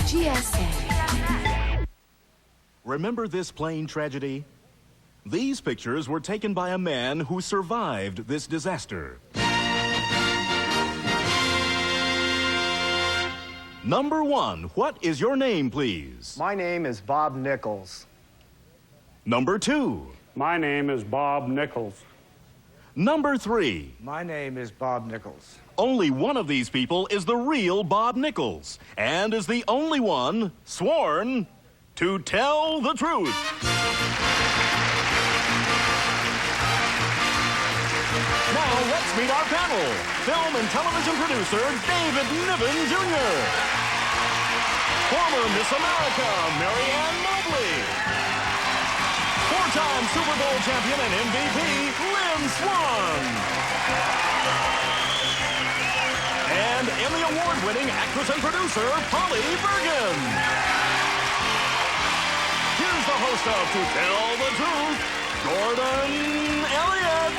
GSA. Remember this plane tragedy? These pictures were taken by a man who survived this disaster. Number 1, what is your name, please? My name is Bob Nichols. Number 2. My name is Bob Nichols. Number 3. My name is Bob Nichols. Only one of these people is the real Bob Nichols, and is the only one sworn to tell the truth. Now let's meet our panel. Film and television producer David Niven Jr. Former Miss America Marianne Mobley. Four-time Super Bowl champion and MVP Lynn Swan. And Emmy Award-winning actress and producer Polly Bergen. Here's the host of To Tell the Truth, Gordon Elliott.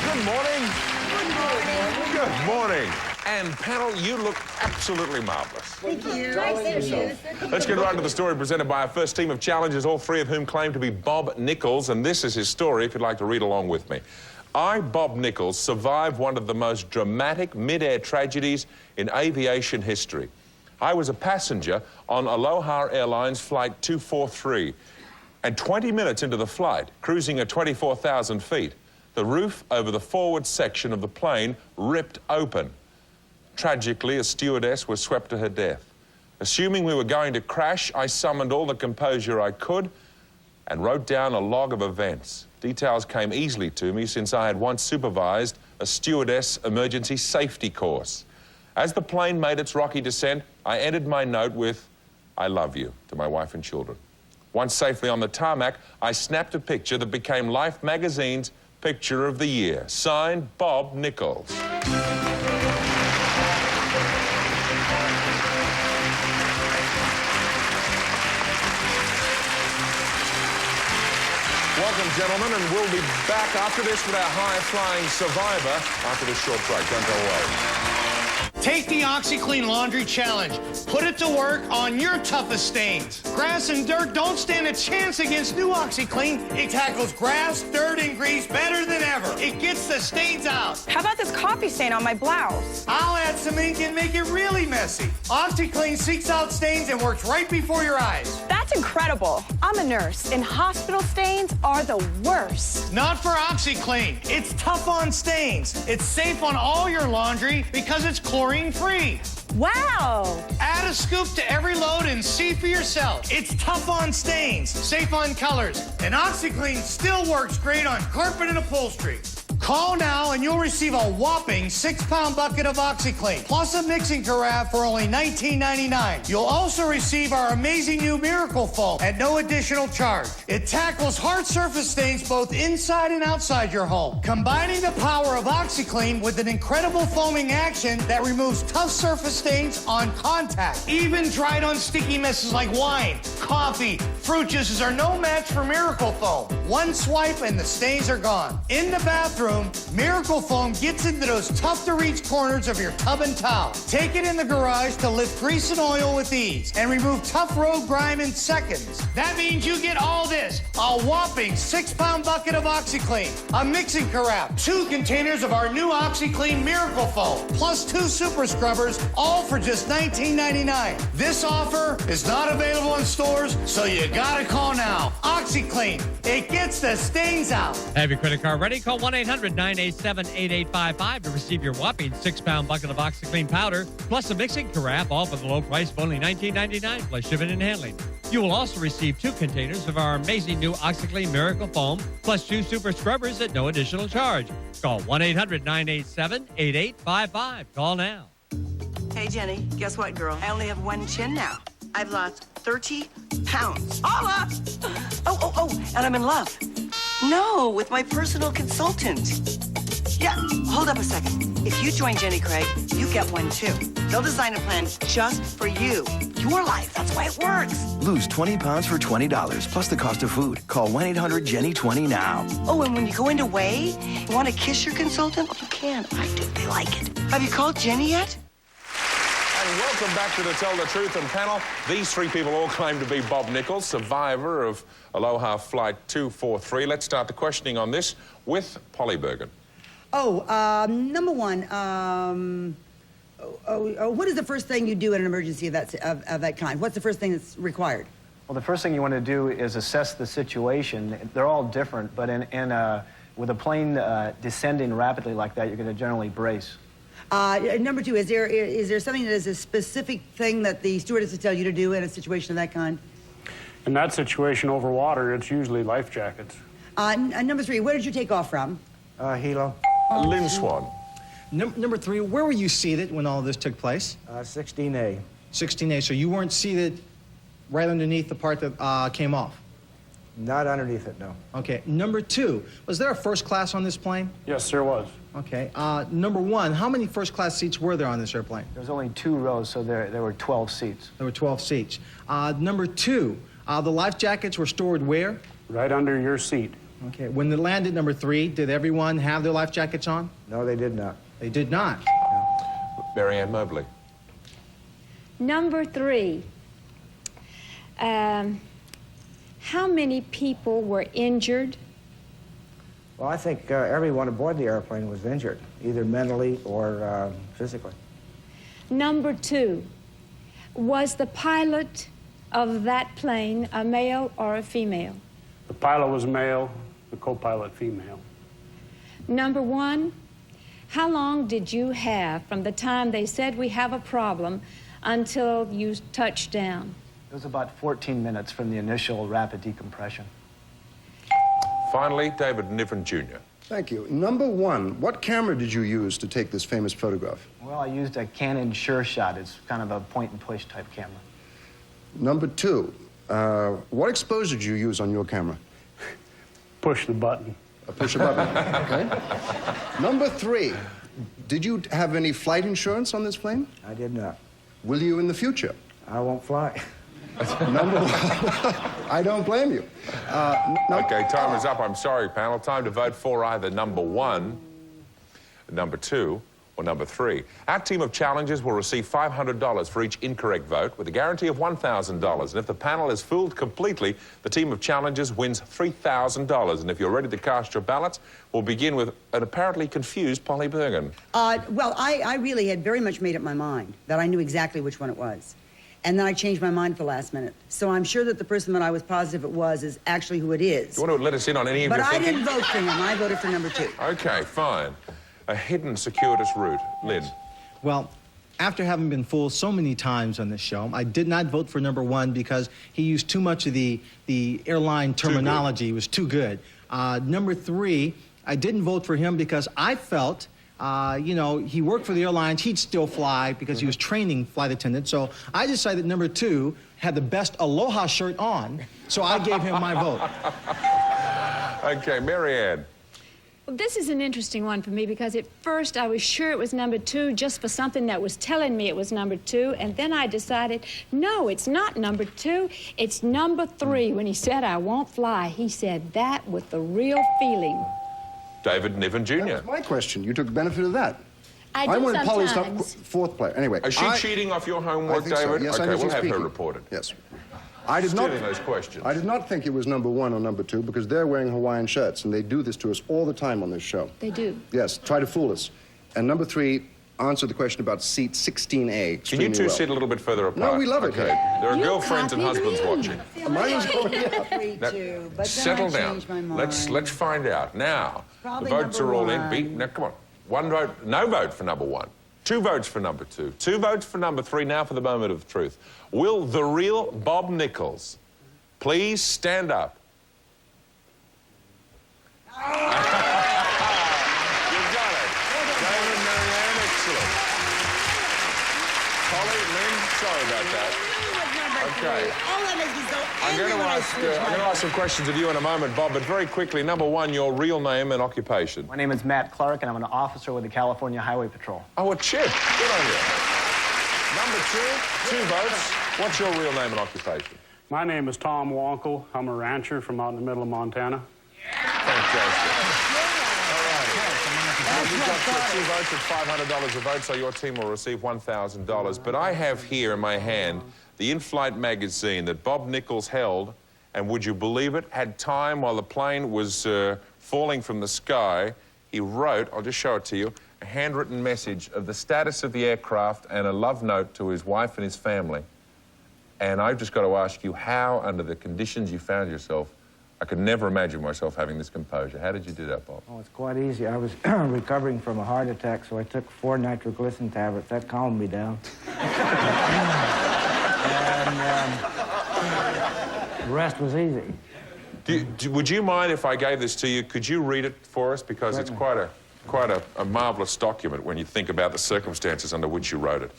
Good morning. Good morning. Good morning. And panel, you look absolutely marvelous. Thank you. Nice to meet you. Let's get right into the story presented by our first team of challengers, all three of whom claim to be Bob Nichols, and this is his story if you'd like to read along with me. I, Bob Nichols, survived one of the most dramatic mid-air tragedies in aviation history. I was a passenger on Aloha Airlines Flight 243, and 20 minutes into the flight, cruising at 24,000 feet, the roof over the forward section of the plane ripped open. Tragically, a stewardess was swept to her death. Assuming we were going to crash, I summoned all the composure I could and wrote down a log of events. Details came easily to me since I had once supervised a stewardess emergency safety course. As the plane made its rocky descent, I ended my note with, "I love you," to my wife and children. Once safely on the tarmac, I snapped a picture that became Life magazine's Picture of the Year, signed Bob Nichols. Welcome, gentlemen, and we'll be back after this with our high-flying survivor after this short break. Don't go away. Take the OxyClean Laundry Challenge. Put it to work on your toughest stains. Grass and dirt don't stand a chance against new OxyClean. It tackles grass, dirt, and grease better than ever. It gets the stains out. How about this coffee stain on my blouse? I'll add some ink and make it really messy. OxyClean seeks out stains and works right before your eyes. That's incredible. I'm a nurse, and hospital stains are the worst. Not for OxyClean. It's tough on stains. It's safe on all your laundry because it's chlorine-free. Wow! Add a scoop to every load and see for yourself. It's tough on stains, safe on colors, and OxyClean still works great on carpet and upholstery. Call now and you'll receive a whopping 6-pound bucket of OxyClean, plus a mixing carafe for only $19.99. You'll also receive our amazing new Miracle Foam at no additional charge. It tackles hard surface stains both inside and outside your home, combining the power of OxyClean with an incredible foaming action that removes tough surface stains on contact. Even dried on sticky messes like wine, coffee, fruit juices are no match for Miracle Foam. One swipe and the stains are gone. In the bathroom, Miracle Foam gets into those tough-to-reach corners of your tub and towel. Take it in the garage to lift grease and oil with ease and remove tough road grime in seconds. That means you get all this, a whopping 6-pound bucket of OxyClean, a mixing carafe, 2 containers of our new OxyClean Miracle Foam, plus 2 super scrubbers, all for just $19.99. This offer is not available in stores, so you gotta call now. OxyClean, it gets the stains out. Have your credit card ready? Call 1-800-987-8855 to receive your whopping 6-pound bucket of OxyClean powder, plus a mixing carafe, all for the low price of only $19.99, plus shipping and handling. You will also receive 2 containers of our amazing new OxyClean Miracle Foam, plus 2 super scrubbers at no additional charge. Call 1-800-987-8855. Call now. Hey, Jenny, guess what, girl? I only have one chin now. I've lost 30 pounds. All up! Oh, and I'm in love. No, with my personal consultant. Yeah, hold up a second. If you join Jenny Craig, you get one too. They'll design a plan just for you. You your life. That's why it works. Lose 20 pounds for $20, plus the cost of food. Call 1-800-JENNY20 now. Oh, and when you go into Weigh, you want to kiss your consultant? You can. I do. They like it. Have you called Jenny yet? And welcome back to the Tell the Truth and panel. These three people all claim to be Bob Nichols, survivor of Aloha Flight 243. Let's start the questioning on this with Polly Bergen. Number one, what is the first thing you do in an emergency of that kind? What's the first thing that's required? Well, the first thing you want to do is assess the situation. They're all different, but with a plane descending rapidly like that, you're going to generally brace. Number two, is there something that is a specific thing that the stewardesses tell you to do in a situation of that kind? In that situation over water, it's usually life jackets. Number three, where did you take off from? Hilo. Lynn Swan. Number three, where were you seated when all this took place? 16A. 16A, so you weren't seated right underneath the part that came off? Not underneath it, no. Okay, number two, was there a first class on this plane? Yes, there was. Okay, number one, how many first class seats were there on this airplane? There was only 2 rows, so there were 12 seats. There were 12 seats. Number two, the life jackets were stored where? Right under your seat. Okay, when they landed, number three, did everyone have their life jackets on? No, they did not. They did not. Marianne Mobley. Number three, how many people were injured? Well, I think everyone aboard the airplane was injured, either mentally or physically. Number two, was the pilot of that plane a male or a female? The pilot was male, the co-pilot female. Number one, how long did you have from the time they said we have a problem until you touched down? It was about 14 minutes from the initial rapid decompression. Finally, David Niven Jr. Thank you. Number one, what camera did you use to take this famous photograph? Well, I used a Canon Sure Shot. It's kind of a point-and-push type camera. Number two, what exposure did you use on your camera? Push the button. Push a button, okay. Number three, did you have any flight insurance on this plane? I did not. Will you in the future? I won't fly. Number one, I don't blame you. Okay, time is up. I'm sorry, panel. Time to vote for either number one, number two, or number three. Our team of challengers will receive $500 for each incorrect vote with a guarantee of $1,000. And if the panel is fooled completely, the team of challengers wins $3,000. And if you're ready to cast your ballots, we'll begin with an apparently confused Polly Bergen. Well, I really had very much made up my mind that I knew exactly which one it was. And then I changed my mind at the last minute. So I'm sure that the person that I was positive it was is actually who it is. You want to let us in on any of your thinking? But I didn't vote for him. I voted for number two. Okay, fine. A hidden circuitous route. Lynn. Well, after having been fooled so many times on this show, I did not vote for number one because he used too much of the airline terminology. It was too good. Number three, I didn't vote for him because I felt, you know, he worked for the airlines, he'd still fly because he was training flight attendants. So I decided number two had the best Aloha shirt on, so I gave him my vote. Okay, Marianne. Well, this is an interesting one for me because at first I was sure it was number two just for something that was telling me it was number two, and then I decided, no, it's not number two, it's number three. When he said, I won't fly, he said that with the real feeling. David Niven Jr. That was my question. You took the benefit of that. I do wanted Polly to sometimes. stop fourth player. Anyway. Is she cheating off your homework, I think David? So. Yes, okay, I know we'll she's have speaking. her reported. Yes. Stealing those questions. I did not think it was number one or number two because they're wearing Hawaiian shirts and they do this to us all the time on this show. They do. Yes, try to fool us. And number three, answer the question about seat 16A. Can you two sit a little bit further apart? No, we love it okay. here. There are You girlfriends and copied husbands me. watching. Mine was going Now, Too, but settle then I down. changed my mind. Let's find out. Now, Probably the votes number are all one. in. Now, come on. One vote, no vote for number one. 2 votes for number 2. 2 votes for number 3. Now for the moment of truth. Will the real Bob Nichols please stand up? You've got it. David, Marianne, excellent. Polly, Lynn, sorry about that. Okay. I'm going to ask some questions of you in a moment, Bob, but very quickly, number 1, your real name and occupation. My name is Matt Clark, and I'm an officer with the California Highway Patrol. Oh, a chip. Good on you. Number 2, 2 votes. What's your real name and occupation? My name is Tom Wonkel. I'm a rancher from out in the middle of Montana. Fantastic. All right. You've got 2 votes at $500 a vote, so your team will receive $1,000. But I have here in my hand the in-flight magazine that Bob Nichols held, and would you believe it, had time while the plane was falling from the sky. He wrote, I'll just show it to you, a handwritten message of the status of the aircraft and a love note to his wife and his family. And I've just got to ask you how, under the conditions you found yourself, I could never imagine myself having this composure. How did you do that, Bob? Oh, it's quite easy. I was recovering from a heart attack, so I took 4 nitroglycerin tablets. That calmed me down. And the rest was easy. Would you mind if I gave this to you? Could you read it for us? Because Certainly. it's quite a marvelous document when you think about the circumstances under which you wrote it.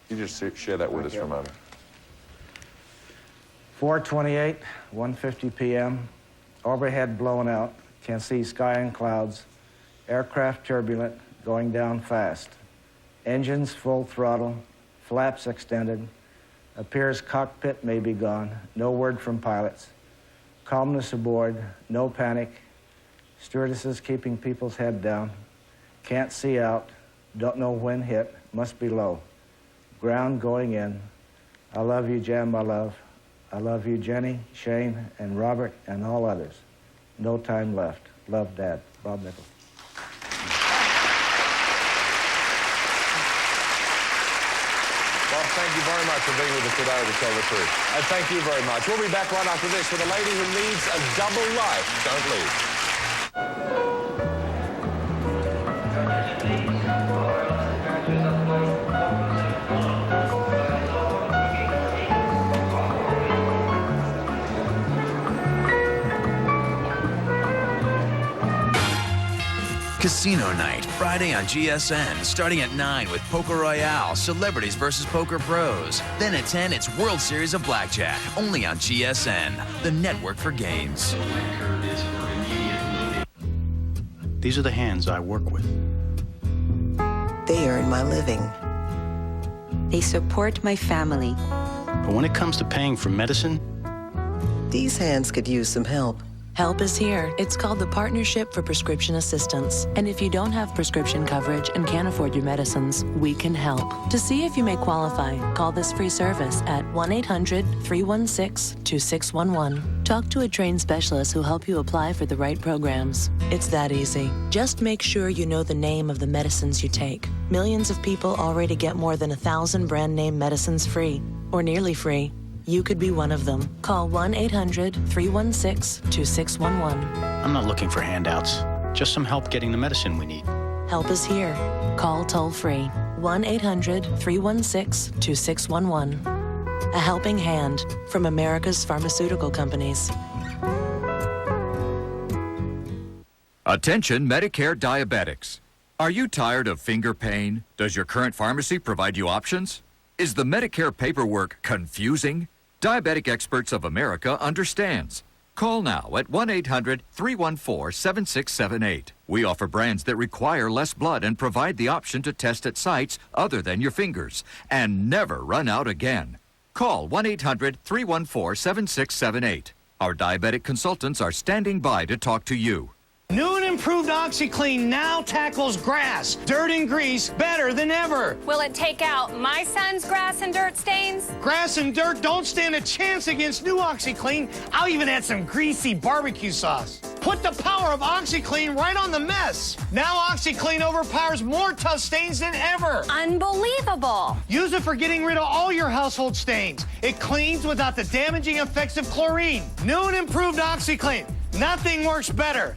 Can you just share that with us for a moment? 4:28, 1:50 p.m. Overhead blown out. Can see sky and clouds. Aircraft turbulent, going down fast. Engines full throttle. Flaps extended. Appears cockpit may be gone. No word from pilots. Calmness aboard. No panic. Stewardesses keeping people's head down. Can't see out. Don't know when hit. Must be low. Ground going in. I love you, Jan, my love. I love you, Jenny, Shane, and Robert, and all others. No time left. Love, Dad. Bob Nichols. Bob, thank you very much for being with us today to tell the truth. And thank you very much. We'll be back right after this with a lady who leads a double life. Don't leave. Casino Night, Friday on GSN, starting at 9 with Poker Royale, Celebrities vs. Poker Pros. Then at 10, it's World Series of Blackjack, only on GSN, the network for games. These are the hands I work with. They earn my living. They support my family. But when it comes to paying for medicine, These hands could use some help. Help is here. It's called the Partnership for Prescription Assistance. And if you don't have prescription coverage and can't afford your medicines, we can help. To see if you may qualify, call this free service at 1-800-316-2611. Talk to a trained specialist who'll help you apply for the right programs. It's that easy. Just make sure you know the name of the medicines you take. Millions of people already get more than 1,000 brand name medicines free, or nearly free. You could be one of them. Call 1-800-316-2611. I'm not looking for handouts, just some help getting the medicine we need. Help is here. Call toll-free. 1-800-316-2611. A helping hand from America's pharmaceutical companies. Attention Medicare diabetics. Are you tired of finger pain? Does your current pharmacy provide you options? Is the Medicare paperwork confusing? Diabetic Experts of America understands. Call now at 1-800-314-7678. We offer brands that require less blood and provide the option to test at sites other than your fingers and never run out again. Call 1-800-314-7678. Our diabetic consultants are standing by to talk to you. New and improved OxyClean now tackles grass, dirt, and grease better than ever. Will it take out my son's grass and dirt stains? Grass and dirt don't stand a chance against new OxyClean. I'll even add some greasy barbecue sauce. Put the power of OxyClean right on the mess. Now OxyClean overpowers more tough stains than ever. Unbelievable. Use it for getting rid of all your household stains. It cleans without the damaging effects of chlorine. New and improved OxyClean. Nothing works better.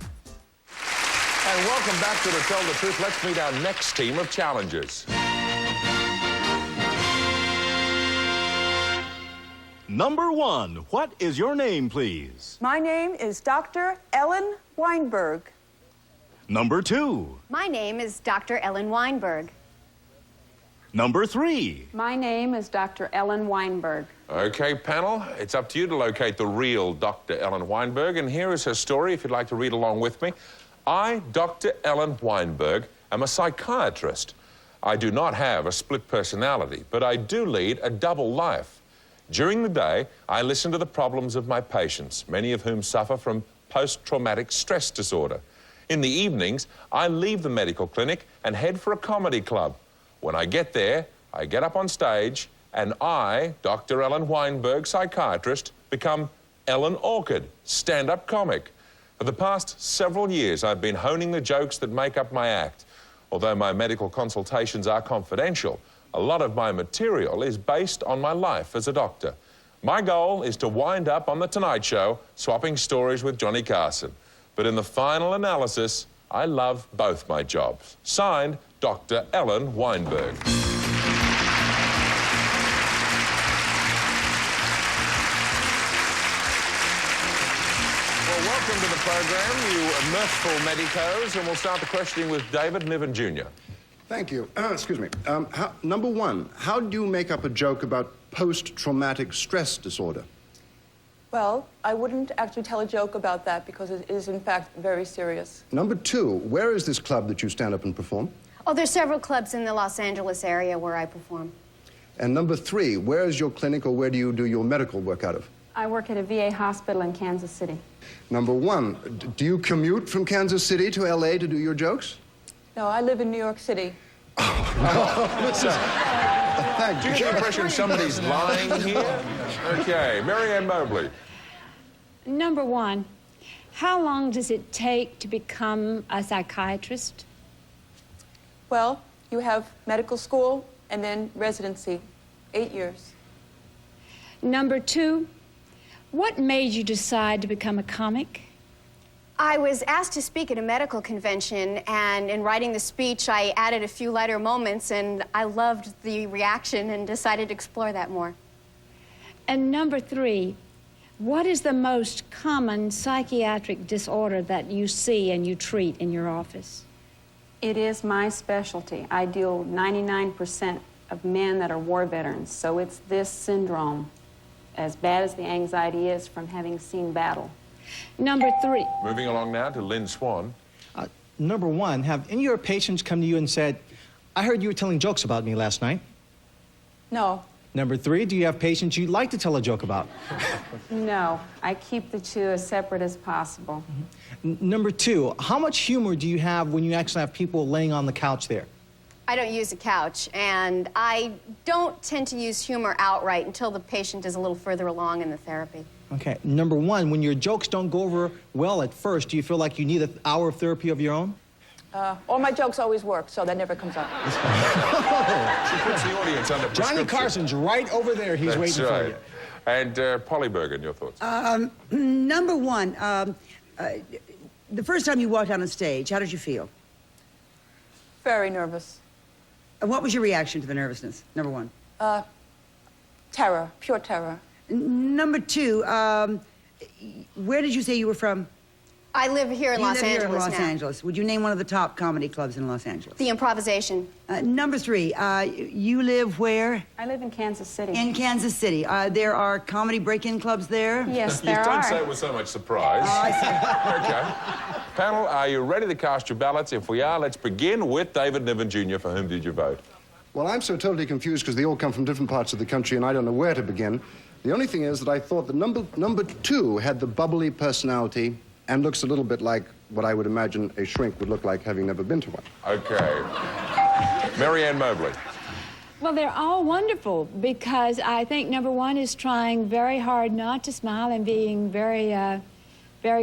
And welcome back to Tell the Truth. Let's meet our next team of challengers. Number 1, what is your name, please? My name is Dr. Ellen Weinberg. Number 2. My name is Dr. Ellen Weinberg. Number 3. My name is Dr. Ellen Weinberg. Okay, panel, it's up to you to locate the real Dr. Ellen Weinberg, and here is her story if you'd like to read along with me. I, Dr. Ellen Weinberg, am a psychiatrist. I do not have a split personality, but I do lead a double life. During the day, I listen to the problems of my patients, many of whom suffer from post-traumatic stress disorder. In the evenings, I leave the medical clinic and head for a comedy club. When I get there, I get up on stage and I, Dr. Ellen Weinberg, psychiatrist, become Ellen Orchid, stand-up comic. For the past several years, I've been honing the jokes that make up my act. Although my medical consultations are confidential, a lot of my material is based on my life as a doctor. My goal is to wind up on The Tonight Show swapping stories with Johnny Carson. But in the final analysis, I love both my jobs. Signed, Dr. Ellen Weinberg. Well, welcome to the program, you mirthful medicos, and we'll start the questioning with David Niven Jr. Thank you. Excuse me. Number one, how do you make up a joke about post-traumatic stress disorder? Well, I wouldn't actually tell a joke about that because it is, in fact, very serious. Number two, where is this club that you stand up and perform? Oh, there's several clubs in the Los Angeles area where I perform. And number three, where is your clinic or where do you do your medical work out of? I work at a VA hospital in Kansas City. Number one, do you commute from Kansas City to L.A. to do your jokes? No, I live in New York City. Listen, do you get the impression somebody's lying here? Okay, Marianne Mobley. Number one, how long does it take to become a psychiatrist? Well, you have medical school and then residency, 8 years. Number two, what made you decide to become a comic? I was asked to speak at a medical convention, and in writing the speech, I added a few lighter moments, and I loved the reaction and decided to explore that more. And number three, what is the most common psychiatric disorder that you see and you treat in your office? It is my specialty. I deal 99% of men that are war veterans, so it's this syndrome, as bad as the anxiety is from having seen battle. Number three. Moving along now to Lynn Swan. Number one, have any of your patients come to you and said, I heard you were telling jokes about me last night? No. Number three, do you have patients you'd like to tell a joke about? No, I keep the two as separate as possible. Number two, how much humor do you have when you actually have people laying on the couch there? I don't use a couch, and I don't tend to use humor outright until the patient is a little further along in the therapy. Okay, number one, when your jokes don't go over well at first, do you feel like you need an hour of therapy of your own? All my jokes always work, so that never comes up. She puts the audience under prescription. Johnny Carson's right over there. He's waiting for you. And Polly Bergen, your thoughts? Number one, the first time you walked on a stage, how did you feel? Very nervous. And what was your reaction to the nervousness, number one? Terror, pure terror. Number two, where did you say you were from? I live here in Los Angeles here in Los now. Angeles. Would you name one of the top comedy clubs in Los Angeles? The Improvisation. Number three, you live where? I live in Kansas City. In Kansas City. There are comedy break-in clubs there? Yes, You there don't are. say it with so much surprise. Oh, I see. Okay. Panel, are you ready to cast your ballots? If we are, let's begin with David Niven Jr. For whom did you vote? Well, I'm so totally confused because they all come from different parts of the country and I don't know where to begin. The only thing is that I thought that number two had the bubbly personality and looks a little bit like what I would imagine a shrink would look like, having never been to one. Okay. Marianne Mobley. Well, they're all wonderful because I think number one is trying very hard not to smile and being very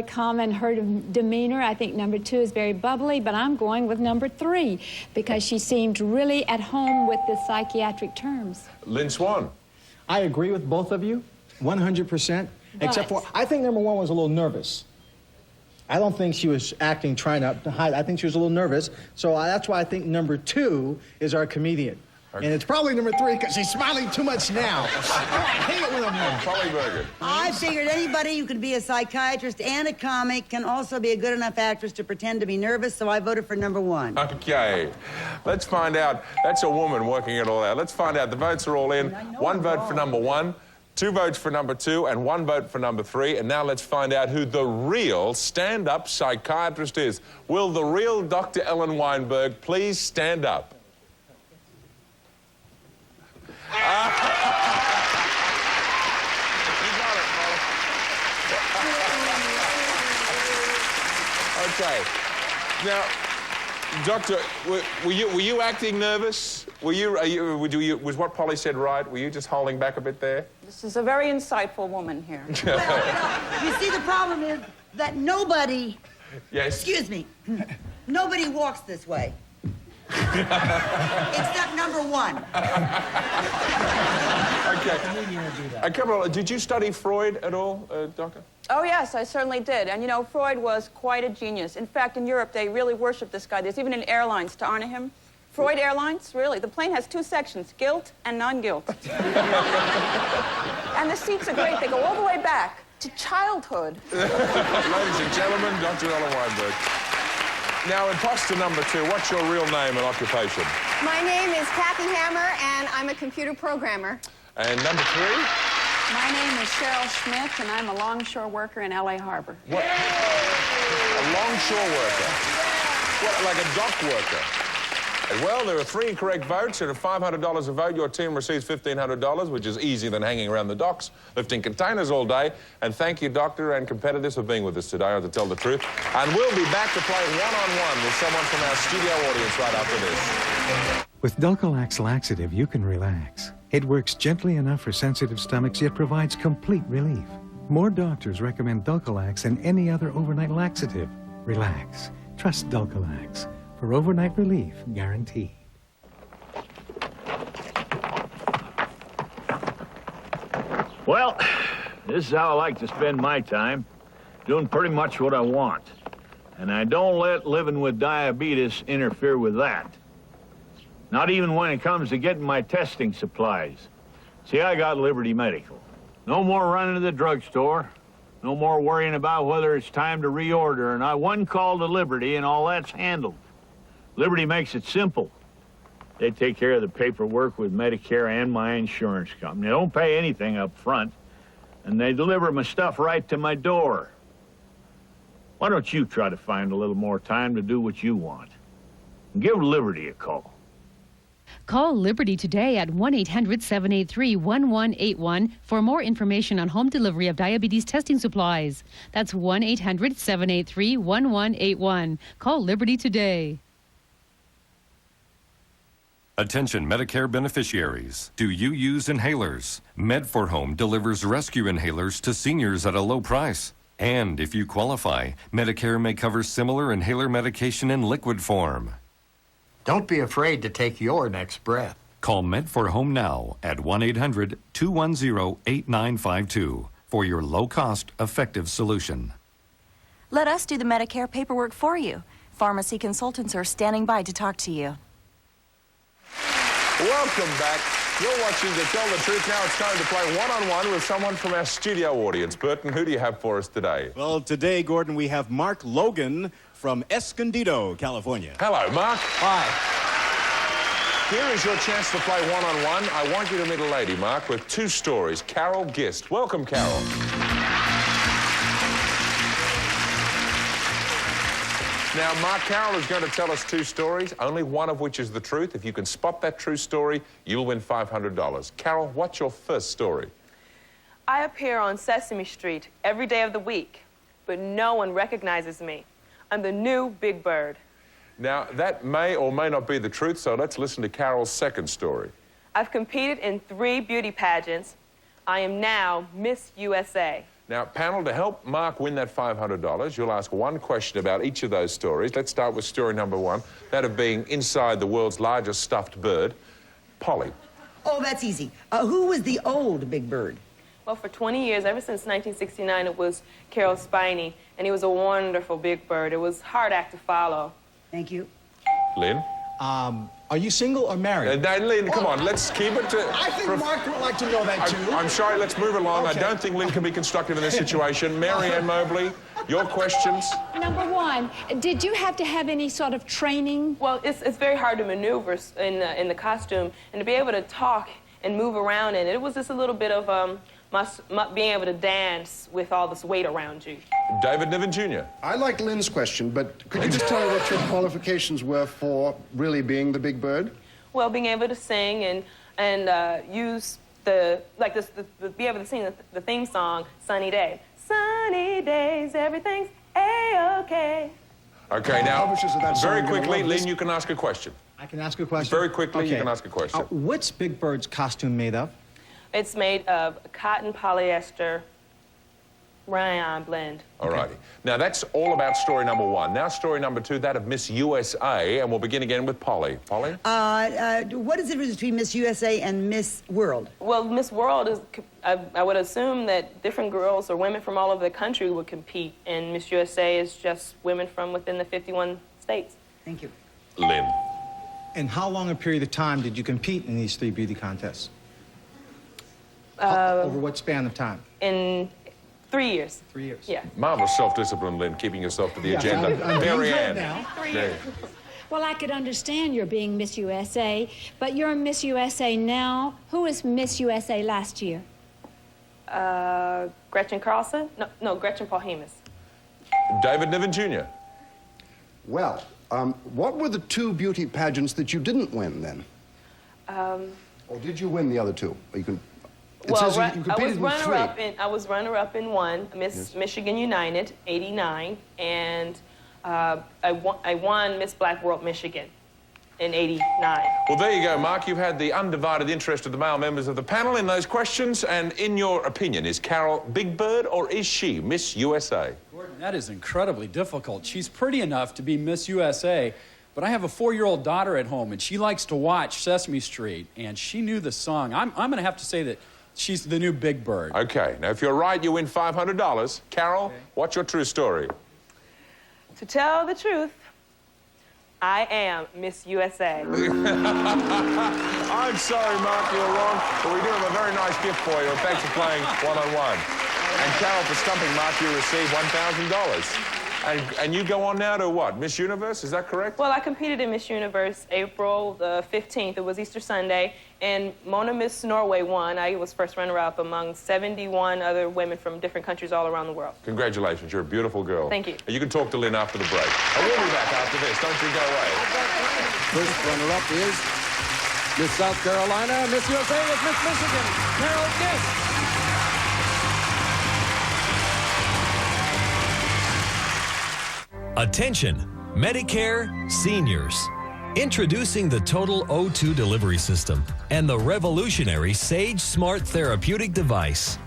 calm in her demeanor. I think number two is very bubbly, but I'm going with number three because she seemed really at home with the psychiatric terms. Lynn Swan. I agree with both of you, 100%, except for, I think number one was a little nervous. I don't think she was acting, trying to hide. I think she was a little nervous. So that's why I think number two is our comedian. Okay. And it's probably number three because she's smiling too much now. Hang it with him now. Polly Bergen. I figured anybody who could be a psychiatrist and a comic can also be a good enough actress to pretend to be nervous, so I voted for number one. Okay. Let's find out. That's a woman working it all out. Let's find out. The votes are all in. One vote for number one, 2 votes for number 2, and 1 vote for number 3. And now let's find out who the real stand-up psychiatrist is. Will the real Dr. Ellen Weinberg please stand up? Okay. Now, Doctor, were you acting nervous? Was what Polly said right? Were you just holding back a bit there? This is a very insightful woman here. You see, the problem is that nobody, yes. excuse me, nobody walks this way. Except number one. Okay. Did you study Freud at all, Doctor? Oh, yes, I certainly did. And, you know, Freud was quite a genius. In fact, in Europe, they really worship this guy. There's even an airlines to honor him. Freud Airlines, really. The plane has two sections, guilt and non-guilt. And the seats are great. They go all the way back to childhood. Ladies and gentlemen, Dr. Ellen Weinberg. Now, imposter number 2, what's your real name and occupation? My name is Kathy Hammer, and I'm a computer programmer. And number 3? My name is Cheryl Smith, and I'm a longshore worker in L.A. Harbor. What? A longshore worker? What, like a dock worker? Well, there are 3 incorrect votes, and at $500 a vote, your team receives $1,500, which is easier than hanging around the docks, lifting containers all day. And thank you, Doctor and competitors, for being with us today, to tell the truth. And we'll be back to play one-on-one with someone from our studio audience right after this. With Dulcolax laxative, you can relax. It works gently enough for sensitive stomachs, yet provides complete relief. More doctors recommend Dulcolax than any other overnight laxative. Relax. Trust Dulcolax. For overnight relief, guaranteed. Well, this is how I like to spend my time, doing pretty much what I want. And I don't let living with diabetes interfere with that. Not even when it comes to getting my testing supplies. See, I got Liberty Medical. No more running to the drugstore. No more worrying about whether it's time to reorder. And one call to Liberty and all that's handled. Liberty makes it simple. They take care of the paperwork with Medicare and my insurance company. They don't pay anything up front, and they deliver my stuff right to my door. Why don't you try to find a little more time to do what you want? And give Liberty a call. Call Liberty today at 1-800-783-1181 for more information on home delivery of diabetes testing supplies. That's 1-800-783-1181. Call Liberty today. Attention Medicare beneficiaries. Do you use inhalers? Med4Home delivers rescue inhalers to seniors at a low price. And if you qualify, Medicare may cover similar inhaler medication in liquid form. Don't be afraid to take your next breath. Call Med4Home now at 1-800-210-8952 for your low-cost, effective solution. Let us do the Medicare paperwork for you. Pharmacy consultants are standing by to talk to you. Welcome back. You're watching To Tell the Truth. Now it's time to play one-on-one with someone from our studio audience. Burton, who do you have for us today? Well, today, Gordon, we have Mark Logan from Escondido, California. Hello, Mark. Hi. Here is your chance to play one-on-one. I want you to meet a lady, Mark, with 2 stories. Carol Gist. Welcome, Carol. Now, Mark, Carol is going to tell us 2 stories, only one of which is the truth. If you can spot that true story, you'll win $500. Carol, what's your first story? I appear on Sesame Street every day of the week, but no one recognizes me. I'm the new Big Bird. Now, that may or may not be the truth, so let's listen to Carol's second story. I've competed in 3 beauty pageants. I am now Miss USA. Now, panel, to help Mark win that $500, you'll ask one question about each of those stories. Let's start with story number 1, that of being inside the world's largest stuffed bird. Polly. Oh, that's easy. Who was the old Big Bird? Well, for 20 years, ever since 1969, it was Carol Spiney, and he was a wonderful big bird. It was a hard act to follow. Thank you. Lynn? Are you single or married? Lynn, come on, let's keep it to... I think Mark would like to know that, too. I'm sorry, let's move along. Okay. I don't think Lynn can be constructive in this situation. Mary Ann Mobley, your questions? Number 1, did you have to have any sort of training? Well, it's very hard to maneuver in the costume, and to be able to talk and move around in it. It was just a little bit of being able to dance with all this weight around you. David Niven Jr. I like Lynn's question, but could you just tell me what your qualifications were for really being the Big Bird? Well, being able to sing and use be able to sing the theme song, Sunny Day. Sunny days, everything's A-okay. Okay, now, Publishers of that very song are gonna quickly, love this. Lynn, you can ask a question. I can ask a question? Very quickly, you Okay. can ask a question. What's Big Bird's costume made of? It's made of cotton polyester rayon blend. All righty. Now, that's all about story number 1. Now, story number 2, that of Miss USA, and we'll begin again with Polly. Polly? What is the difference between Miss USA and Miss World? Well, Miss World is, I would assume that different girls or women from all over the country would compete, and Miss USA is just women from within the 51 states. Thank you. Lynn. And how long a period of time did you compete in these 3 beauty contests? Over what span of time? In 3 years. 3 years. Yeah. Marvelous self-discipline, Lynn, keeping yourself to the Yeah, agenda. I'm being Mary good Ann. now. There. Well, I could understand your being Miss USA, but you're Miss USA now. Who was Miss USA last year? Gretchen Carlson? No, Gretchen Paul-Hemus. David Niven Jr. Well, what were the 2 beauty pageants that you didn't win then? Or did you win the other 2? Or you can. It Well, says you competed in 3. I was runner-up in one, Miss Michigan United, '89, and I won Miss Black World Michigan in '89. Well, there you go, Mark. You've had the undivided interest of the male members of the panel in those questions, and in your opinion, is Carol Big Bird or is she Miss USA? Gordon, that is incredibly difficult. She's pretty enough to be Miss USA, but I have a 4-year-old daughter at home, and she likes to watch Sesame Street, and she knew the song. I'm going to have to say that she's the new Big Bird. Okay, now if you're right, you win $500. Carol, what's your true story? To tell the truth, I am Miss USA. I'm sorry, Mark, you're wrong, but we do have a very nice gift for you, and thanks for playing one-on-one. And Carol, for stumping Mark, you receive $1,000. And you go on now to what, Miss Universe, is that correct? Well, I competed in Miss Universe April the 15th. It was Easter Sunday, and Mona Miss Norway won. I was first runner-up among 71 other women from different countries all around the world. Congratulations, you're a beautiful girl. Thank you. And you can talk to Lynn after the break. And we'll be back after this, don't you go away. First runner-up is Miss South Carolina. Miss USA is Miss Michigan, Carol Gish. Attention, Medicare seniors. Introducing the Total O2 delivery system and the revolutionary Sage Smart therapeutic device.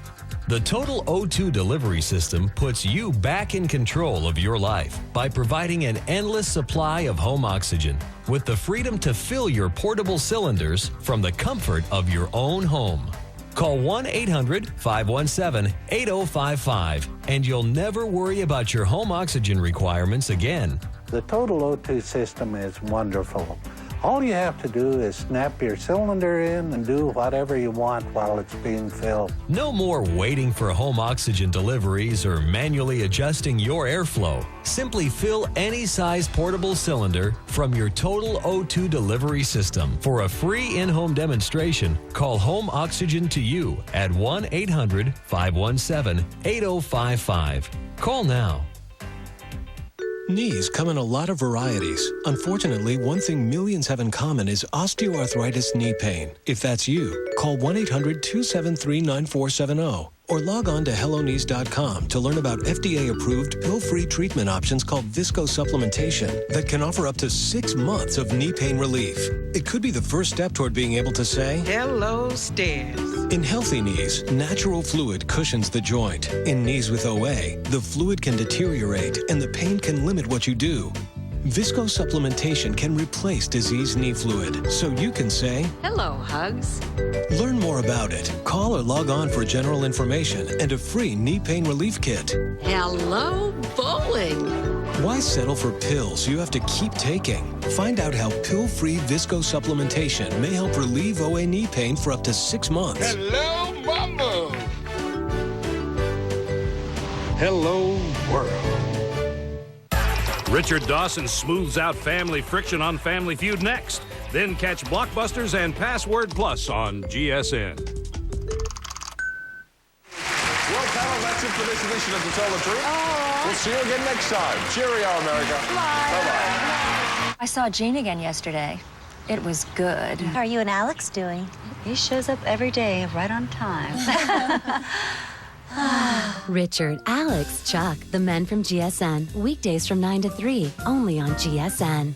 The Total O2 delivery system puts you back in control of your life by providing an endless supply of home oxygen with the freedom to fill your portable cylinders from the comfort of your own home. Call 1-800-517-8055 and you'll never worry about your home oxygen requirements again. The Total O2 system is wonderful. All you have to do is snap your cylinder in and do whatever you want while it's being filled. No more waiting for home oxygen deliveries or manually adjusting your airflow. Simply fill any size portable cylinder from your Total O2 delivery system. For a free in-home demonstration, call Home Oxygen to You at 1-800-517-8055. Call now. Knees come in a lot of varieties. Unfortunately, one thing millions have in common is osteoarthritis knee pain. If that's you, call 1-800-273-9470 or log on to helloknees.com to learn about FDA-approved pill-free treatment options called viscosupplementation that can offer up to 6 months of knee pain relief. It could be the first step toward being able to say, "Hello, stairs." In healthy knees, natural fluid cushions the joint. In knees with OA, the fluid can deteriorate and the pain can limit what you do. Viscosupplementation can replace diseased knee fluid, so you can say, "Hello, Hugs." Learn more about it. Call or log on for general information and a free knee pain relief kit. Hello, bowling. Why settle for pills you have to keep taking? Find out how pill-free viscosupplementation may help relieve OA knee pain for up to 6 months. Hello, Mama. Hello, world. Richard Dawson smooths out family friction on Family Feud next. Then catch Blockbusters and Password Plus on GSN. Well, panel, that's it for this edition of The Tell the Truth. We'll see you again next time. Cheerio, America. Bye-bye. I saw Gene again yesterday. It was good. How are you and Alex doing? He shows up every day right on time. Richard, Alex, Chuck, the men from GSN. Weekdays from 9 to 3, only on GSN.